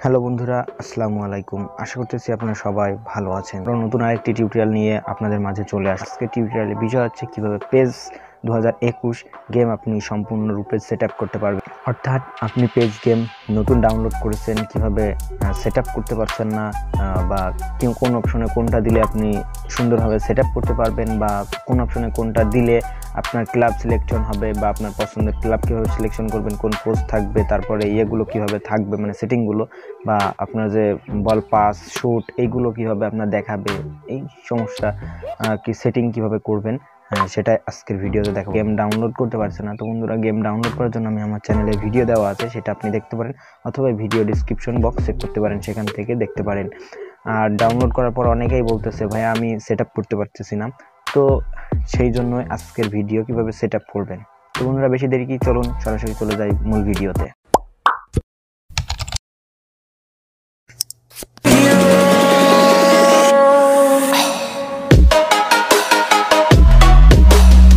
Hello বন্ধুরা, আসসালামু আলাইকুম। আশা করতেছি আপনারা সবাই ভালো আছেন। নতুন আরেকটি টিউটোরিয়াল নিয়ে আপনাদের মাঝে চলে আসছে। আজকে টিউটোরিয়ালের বিষয় হচ্ছে কিভাবে পেজ 2021 গেম আপনি সম্পূর্ণরূপে সেটআপ করতে পারবেন। অর্থাৎ আপনি পেজ গেম নতুন ডাউনলোড করেছেন, কিভাবে সেটআপ করতে পারছেন না, বা কোন অপশনে কোনটা দিলে আপনি সুন্দরভাবে সেটআপ করতে পারবেন, বা কোন অপশনে কোনটা দিলে আপনার ক্লাব সিলেকশন হবে, বা আপনার পছন্দের ক্লাব কীভাবে সিলেকশন করবেন, কোন পোস্ট থাকবে, তারপরে ইয়েগুলো কীভাবে থাকবে মানে সেটিংগুলো, বা আপনার যে বল পাস শুট এইগুলো কীভাবে আপনার দেখাবে, এই সমস্যা কি সেটিং কীভাবে করবেন সেটাই আজকের ভিডিওতে দেখো। গেম ডাউনলোড করতে পারছে না তো বন্ধুরা, গেম ডাউনলোড করার জন্য আমি আমার চ্যানেলে ভিডিও দেওয়া আছে, সেটা আপনি দেখতে পারেন, অথবা ভিডিও ডিসক্রিপশন বক্স চেক করতে পারেন, সেখান থেকে দেখতে পারেন। আর ডাউনলোড করার পর অনেকেই বলতেছে ভাই আমি সেটআপ করতে পারতেছি না, তো সেই জন্যই আজকের ভিডিও কিভাবে সেটআপ করবেন। তো বন্ধুরা বেশি দেরি কি, চলুন সরাসরি চলে যাই মূল ভিডিওতে।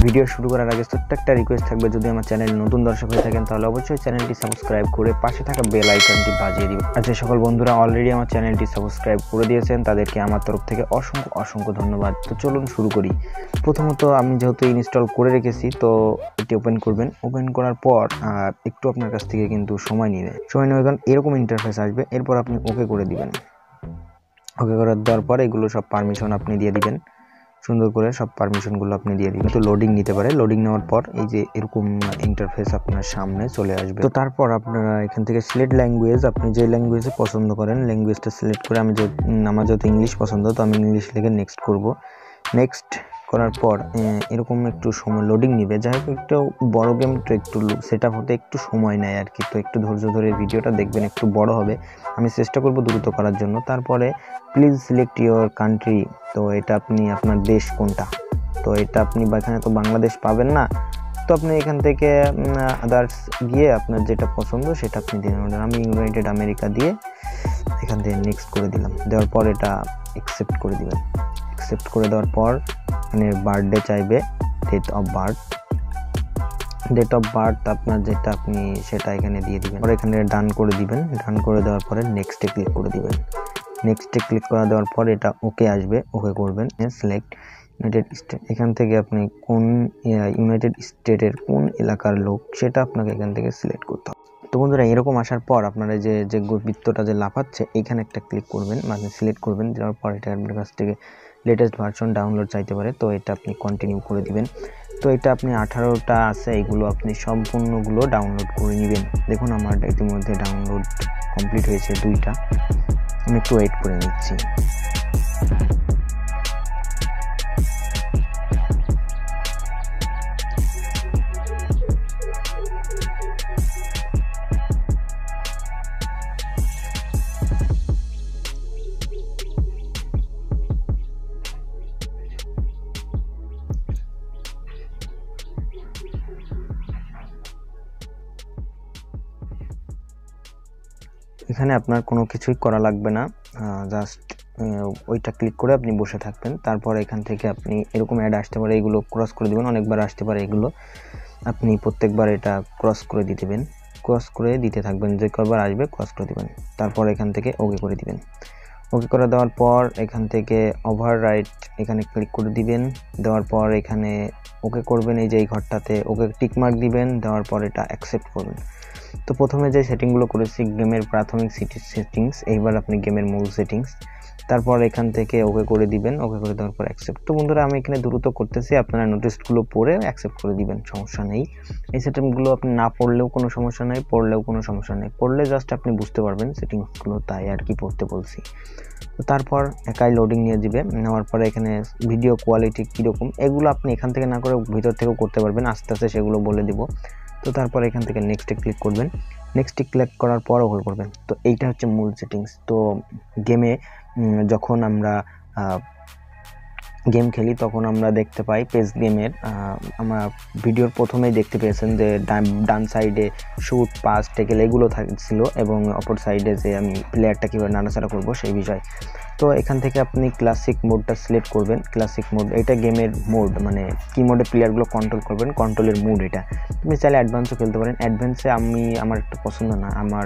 ভিডিও শুরু করার আগে ছোট্ট একটা রিকোয়েস্ট থাকবে, যদি আমার চ্যানেল নতুন দর্শক হয়ে থাকেন তাহলে অবশ্যই চ্যানেলটি সাবস্ক্রাইব করে পাশে থাকা বেল আইকনটি বাজিয়ে দিবেন। আর যে সকল বন্ধুরা অলরেডি আমার চ্যানেলটি সাবস্ক্রাইব করে দিয়েছেন তাদেরকে আমার তরফ থেকে অসংখ্য ধন্যবাদ। তো চলুন শুরু করি। প্রথমত আমি যেহেতু ইনস্টল করে রেখেছি, তো এটি ওপেন করবেন। ওপেন করার পর একটু আপনার কাছ থেকে কিন্তু সময় নেবে, কারণ এরকম ইন্টারফেস আসবে। এরপর আপনি ওকে করে দিবেন। ওকে করে দেওয়ার পর এগুলো সব পারমিশন আপনি দিয়ে দিবেন, সুন্দর করে সব পারমিশনগুলো আপনি দিয়ে দিবেন। তো লোডিং নিতে পারে, লোডিং নেওয়ার পর এই যে এরকম ইন্টারফেস আপনার সামনে চলে আসবে। তো তারপর আপনারা এখান থেকে সিলেক্ট ল্যাঙ্গুয়েজ, আপনি যে ল্যাঙ্গুয়েজে পছন্দ করেন ল্যাঙ্গুয়েজটা সিলেক্ট করে, আমার যেহেতু ইংলিশ পছন্দ তো আমি ইংলিশ লিখে নেক্সট করব। নেক্সট করার পর এরকম একটু সময় লোডিং নিবে, যাই হোক একটু বড় গেম তো একটু সেটআপ হতে একটু সময় নেয় আর কি। তো একটু ধৈর্য ধরে ভিডিওটা দেখবেন, একটু বড় হবে, আমি চেষ্টা করব দ্রুত করার জন্য। তারপরে প্লিজ সিলেক্ট ইউর কান্ট্রি, তো এটা আপনি আপনার দেশ কোনটা, তো এটা আপনি এখানে তো বাংলাদেশ পাবেন না, তো আপনি এখান থেকে আদার্স গিয়ে আপনার যেটা পছন্দ সেটা আপনি দিয়ে নেবেন। আমি ইউনাইটেড আমেরিকা দিয়ে এখান থেকে নেক্সট করে দিলাম। দেওয়ার পর এটা অ্যাকসেপ্ট করে দিবেন। অ্যাকসেপ্ট করে দেওয়ার পর মানে বার্থডে চাইবে, ডেট অফ বার্থ আপনার যেটা আপনি সেটা এখানে দিয়ে দিবেন। পরে এখানে ডান করে দিবেন। ডান করে দেওয়ার পরে নেক্সটে ক্লিক করে দিবেন। নেক্সটে ক্লিক করে দেওয়ার পর এটা ওকে আসবে, ওকে করবেন। সিলেক্ট ইউনাইটেড স্টেট, এখান থেকে আপনি কোন ইউনাইটেড স্টেটের কোন এলাকার লোক সেটা আপনাকে এখান থেকে সিলেক্ট করতে হবে। তো বন্ধুরা এরকম আসার পর আপনারা যে বৃত্তটা যে লাফাচ্ছে এইখানে একটা ক্লিক করবেন, মানে সিলেক্ট করবেন। দেওয়ার পর এটা আপনার কাছ থেকে লেটেস্ট ভার্সন ডাউনলোড চাইতে পারে, তো এটা আপনি কন্টিনিউ করে দিবেন। তো এটা আপনি 18টা আছে, এইগুলো আপনি সম্পূর্ণগুলো ডাউনলোড করে নেবেন। দেখুন আমার ইতিমধ্যে ডাউনলোড কমপ্লিট হয়েছে 2টা, আমি একটু ওয়েট করে নিচ্ছি। এখানে আপনার কোনো কিছুই করা লাগবে না, জাস্ট ওইটা ক্লিক করে আপনি বসে থাকবেন। তারপর এখান থেকে আপনি এরকম অ্যাড আসতে পারে, এগুলো ক্রস করে দিবেন। অনেকবার আসতে পারে এগুলো, আপনি প্রত্যেকবার এটা ক্রস করে দিবেন, ক্রস করে দিতে থাকবেন, যে কয়বার আসবে ক্রস করে দিবেন। তারপর এখান থেকে ওকে করে দিবেন। ওকে করে দেওয়ার পর এখান থেকে ওভাররাইট এখানে ক্লিক করে দিবেন। দেওয়ার পর এখানে ওকে করবেন, এই যে এই ঘরটাতে ওকে টিক মার্ক দিবেন। দেওয়ার পর এটা অ্যাকসেপ্ট করবেন। তো প্রথমে যে সেটিংগুলো করেছি গেমের প্রাথমিক সেটিংস, এইবার আপনি গেমের মূল সেটিংস। তারপর এখান থেকে ওকে করে দিবেন। ওকে করে দেওয়ার পর অ্যাকসেপ্ট। তো বন্ধুরা আমি এখানে দ্রুত করতেছি, আপনারা নোটিশগুলো পড়ে অ্যাকসেপ্ট করে দিবেন, সমস্যা নেই। এই সেটিংগুলো আপনি না পড়লেও কোনো সমস্যা নেই, পড়লেও কোনো সমস্যা নেই, পড়লে জাস্ট আপনি বুঝতে পারবেন সেটিংসগুলো, তাই আর কি পড়তে বলছি। তো তারপর একাই লোডিং নিয়ে যাবে। নেওয়ার পরে এখানে ভিডিও কোয়ালিটি কীরকম এগুলো আপনি এখান থেকে না করে ভিতর থেকেও করতে পারবেন, আস্তে আস্তে সেগুলো বলে দিব। তো তারপর এখান থেকে নেক্সটে ক্লিক করবেন। নেক্সটে ক্লিক করার পর ওকে করবেন। তো এইটা হচ্ছে মূল সেটিংস। তো গেমে যখন আমরা গেম খেলি তখন আমরা দেখতে পাই পেজ গেমের আমরা ভিডিওর প্রথমেই দেখতে পেয়েছেন যে ডান সাইডে শুট পাস টেকেল এগুলো ছিল, এবং অপর সাইডে যে আমি প্লেয়ারটা কীভাবে নাড়াচাড়া করবো সেই বিষয়। তো এখান থেকে আপনি ক্লাসিক মোডটা সিলেক্ট করবেন। ক্লাসিক মোড এটা গেমের মোড, মানে কি মোডে প্লেয়ারগুলো কন্ট্রোল করবেন, কন্ট্রোলের মোড এটা। তুমি চাইলে অ্যাডভান্সও খেলতে পারেন। অ্যাডভান্সে আমার একটা পছন্দ না, আমার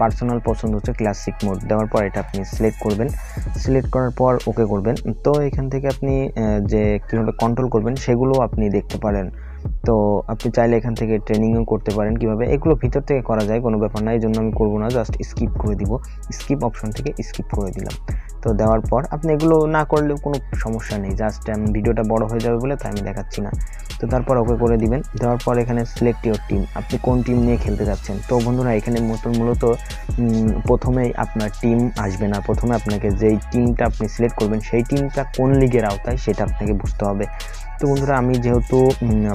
পার্সোনাল পছন্দ হচ্ছে ক্লাসিক মোড। দেওয়ার পর এটা আপনি সিলেক্ট করবেন, সিলেক্ট করার পর ওকে করবেন। তো এখান থেকে আপনি যে কীভাবে কন্ট্রোল করবেন সেগুলো আপনি দেখতে পারেন। তো আপনি চাইলে এখান থেকে ট্রেনিংও করতে পারেন কীভাবে, এগুলো ভিতর থেকে করা যায়, কোনো ব্যাপার না, এই জন্য আমি করবো না, জাস্ট স্কিপ করে দিব। স্কিপ অপশন থেকে স্কিপ করে দিলাম। তো দেওয়ার পর আপনি এগুলো না করলেও কোনো সমস্যা নেই, জাস্ট আমি ভিডিওটা বড় হয়ে যাবে বলে তাই আমি দেখাচ্ছি না। তো তারপর ওকে করে দিবেন। দেওয়ার পর এখানে সিলেক্ট ইউর টিম, আপনি কোন টিম নিয়ে খেলতে যাচ্ছেন। তো বন্ধুরা এখানে মূলত প্রথমেই আপনার টিম আসবে না, প্রথমে আপনাকে যেই টিমটা আপনি সিলেক্ট করবেন সেই টিমটা কোন লিগের আওতায় সেটা আপনাকে বুঝতে হবে। তো বন্ধুরা আমি যেহেতু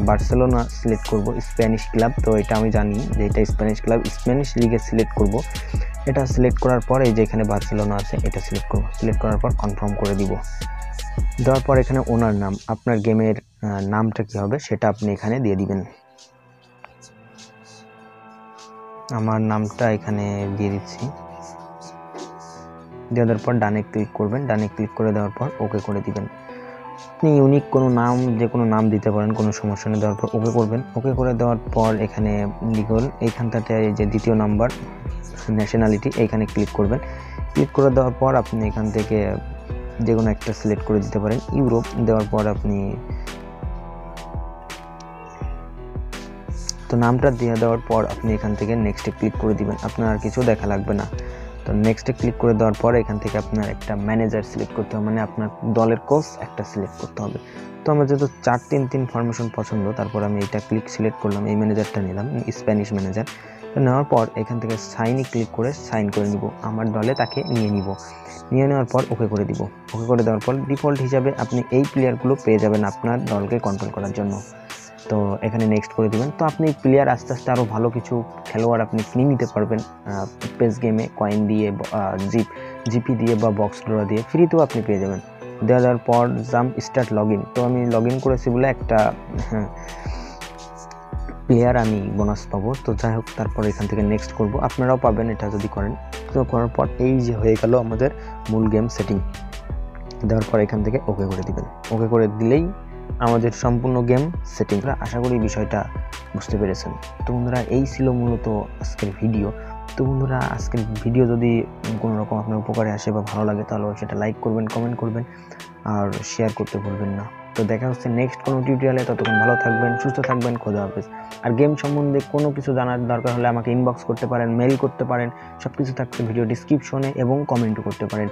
বার্সেলোনা সিলেক্ট করব, স্প্যানিশ ক্লাব, তো এটা আমি জানি যে এটা স্প্যানিশ ক্লাব, স্প্যানিশ লিগে সিলেক্ট করব। এটা সিলেক্ট করার পর এই যে এখানে বার্সেলোনা আছে এটা সিলেক্ট করব, সিলেক্ট করার পর কনফার্ম করে দিব। দেওয়ার পর এখানে ওনার নাম, আপনার গেমের নামটা কী হবে সেটা আপনি এখানে দিয়ে দিবেন। আমার নামটা এখানে দিয়ে দিচ্ছি। দেওয়ার পর ডানে ক্লিক করবেন, ডানে ক্লিক করে দেওয়ার পর ওকে করে দিবেন। আপনি ইউনিক কোনো নাম, যে কোনো নাম দিতে পারেন, কোনো সমস্যা নেই। দেওয়ার পর ওকে করবেন। ওকে করে দেওয়ার পর এখানে লিগল, এইখানটাতে এই যে দ্বিতীয় নাম্বার ন্যাশনালিটি, এইখানে ক্লিক করবেন। ক্লিক করে দেওয়ার পর আপনি এখান থেকে যে কোনো একটা সিলেক্ট করে দিতে পারেন, ইউরোপ। দেওয়ার পর আপনি তো নামটা দিয়ে দেওয়ার পর আপনি এখান থেকে নেক্সটে ক্লিক করে দিবেন, আপনার আর কিছু দেখা লাগবে না। তো নেক্সটে ক্লিক করে দেওয়ার পর এখান থেকে আপনার একটা ম্যানেজার সিলেক্ট করতে হবে, মানে আপনার দলের কোচ একটা সিলেক্ট করতে হবে। তো আমার যেহেতু 4-3-3 ফরমেশন পছন্দ, তারপর আমি এটা সিলেক্ট করলাম, এই ম্যানেজারটা নিলাম, স্প্যানিশ ম্যানেজার। তো নেওয়ার পর এখান থেকে সাইনে ক্লিক করে সাইন করে নিব, আমার দলে তাকে নিয়ে নিব। নিয়ে নেওয়ার পর ওকে করে দিব। ওকে করে দেওয়ার পর ডিফল্ট হিসাবে আপনি এই প্লেয়ারগুলো পেয়ে যাবেন আপনার দলকে কন্ট্রোল করার জন্য। তো এখানে নেক্সট করে দিবেন। তো আপনি প্লেয়ার আস্তে আস্তে আরও ভালো কিছু খেলোয়াড় আপনি কিনে নিতে পারবেন পেস গেমে, কয়েন দিয়ে, জিপি দিয়ে বা বক্স ড্র দিয়ে ফ্রিতেও আপনি পেয়ে যাবেন। দেওয়ার পর জাম্প স্টার্ট লগ ইন, তো আমি লগ ইন করেছি বলে একটা প্লেয়ার আমি বোনাস পাবো। তো যাই হোক, তারপর এখান থেকে নেক্সট করব, আপনারাও পাবেন এটা যদি করেন। তো করার পর এই যে হয়ে গেল আমাদের মূল গেম সেটিং। দেওয়ার পর এখান থেকে ওকে করে দিবেন। ওকে করে দিলেই আমাদের সম্পূর্ণ গেম সেটিং। আশা করি বিষয়টা বুঝতে পেরেছেন। তো বন্ধুরা এই ছিল মূলত আজকের ভিডিও। তো বন্ধুরা আজকের ভিডিও যদি কোনো রকম আপনার উপকারে আসে বা ভালো লাগে তাহলে সেটা লাইক করবেন, কমেন্ট করবেন আর শেয়ার করতে ভুলবেন না। তো দেখা হচ্ছে নেক্সট কোনো টিউটোরিয়ালে, ততক্ষণ ভালো থাকবেন, সুস্থ থাকবেন, খোদা হাফেজ। আর গেম সম্বন্ধে কোনো কিছু জানার দরকার হলে আমাকে ইনবক্স করতে পারেন, মেইল করতে পারেন, সব কিছু থাকছে ভিডিও ডিসক্রিপশনে এবং কমেন্টও করতে পারেন।